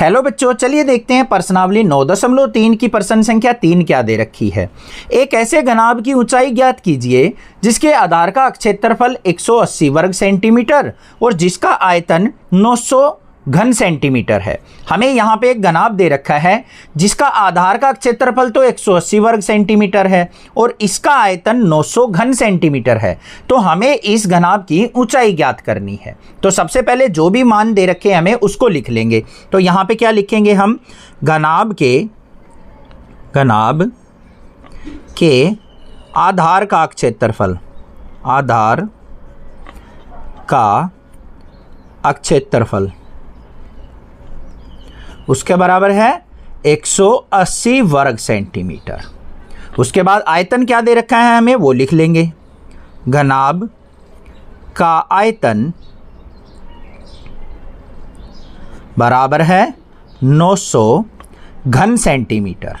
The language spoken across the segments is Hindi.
हेलो बच्चों, चलिए देखते हैं प्रश्नावली 9.3 की प्रश्न संख्या 3 क्या दे रखी है। एक ऐसे घनाभ की ऊंचाई ज्ञात कीजिए जिसके आधार का क्षेत्रफल 180 वर्ग सेंटीमीटर और जिसका आयतन 900 घन सेंटीमीटर है। हमें यहाँ पे एक घनाभ दे रखा है जिसका आधार का क्षेत्रफल तो 180 वर्ग सेंटीमीटर है और इसका आयतन 900 घन सेंटीमीटर है। तो हमें इस घनाभ की ऊंचाई ज्ञात करनी है। तो सबसे पहले जो भी मान दे रखे हमें उसको लिख लेंगे। तो यहाँ पे क्या लिखेंगे हम, घनाभ के आधार का क्षेत्रफल, आधार का क्षेत्रफल उसके बराबर है 180 वर्ग सेंटीमीटर। उसके बाद आयतन क्या दे रखा है हमें वो लिख लेंगे। घनाभ का आयतन बराबर है 900 घन सेंटीमीटर,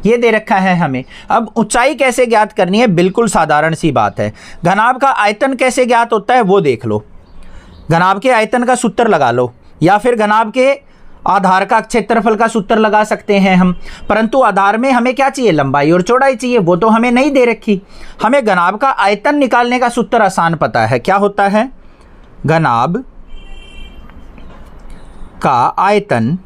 ये दे रखा है हमें। अब ऊंचाई कैसे ज्ञात करनी है, बिल्कुल साधारण सी बात है। घनाभ का आयतन कैसे ज्ञात होता है वो देख लो। घनाभ के आयतन का सूत्र लगा लो या फिर घनाभ के आधार का क्षेत्रफल का सूत्र लगा सकते हैं हम। परंतु आधार में हमें क्या चाहिए, लंबाई और चौड़ाई चाहिए, वो तो हमें नहीं दे रखी। हमें घनाभ का आयतन निकालने का सूत्र आसान पता है, क्या होता है। घनाभ का आयतन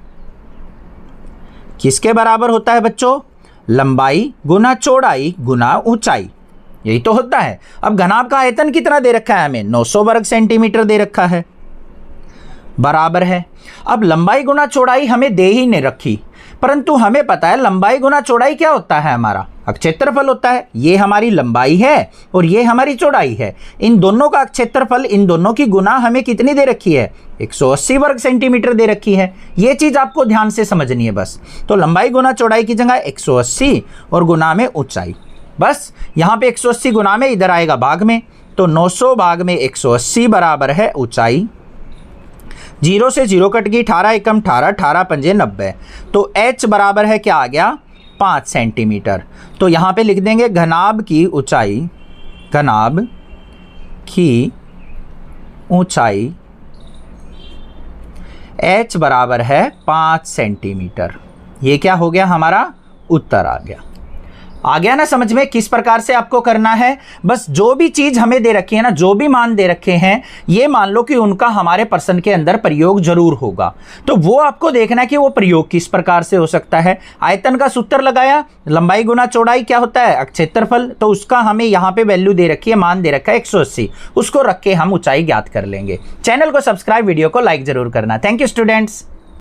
किसके बराबर होता है बच्चों, लंबाई गुना चौड़ाई गुना ऊंचाई, यही तो होता है। अब घनाभ का आयतन कितना दे रखा है हमें, 900 वर्ग सेंटीमीटर दे रखा है, बराबर है। अब लंबाई गुना चौड़ाई हमें दे ही नहीं रखी, परंतु हमें पता है लंबाई गुना चौड़ाई क्या होता है, हमारा क्षेत्रफल होता है। ये हमारी लंबाई है और ये हमारी चौड़ाई है। इन दोनों का क्षेत्रफल, इन दोनों की गुना हमें कितनी दे रखी है, 180 वर्ग सेंटीमीटर दे रखी है। ये चीज आपको ध्यान से समझनी है बस। तो लंबाई गुना चौड़ाई की जगह 180 और गुना में ऊंचाई, बस यहाँ पे 180 गुना में इधर आएगा भाग में, तो 900 भाग में 180 बराबर है ऊंचाई। 0 से 0 कट गई, 18 एकम 18, 18 पंजे 90। तो h बराबर है क्या आ गया, 5 सेंटीमीटर। तो यहाँ पे लिख देंगे घनाभ की ऊंचाई, घनाभ की ऊंचाई h बराबर है 5 सेंटीमीटर। ये क्या हो गया, हमारा उत्तर आ गया ना समझ में किस प्रकार से आपको करना है। बस जो भी चीज हमें दे रखी है ना, जो भी मान दे रखे हैं, ये मान लो कि उनका हमारे प्रश्न के अंदर प्रयोग जरूर होगा। तो वो आपको देखना है कि वो प्रयोग किस प्रकार से हो सकता है। आयतन का सूत्र लगाया, लंबाई गुना चौड़ाई क्या होता है, क्षेत्रफल, तो उसका हमें यहाँ पे वैल्यू दे रखी है, मान दे रखा है 180, उसको रख के हम ऊंचाई ज्ञात कर लेंगे। चैनल को सब्सक्राइब, वीडियो को लाइक जरूर करना। Thank you students.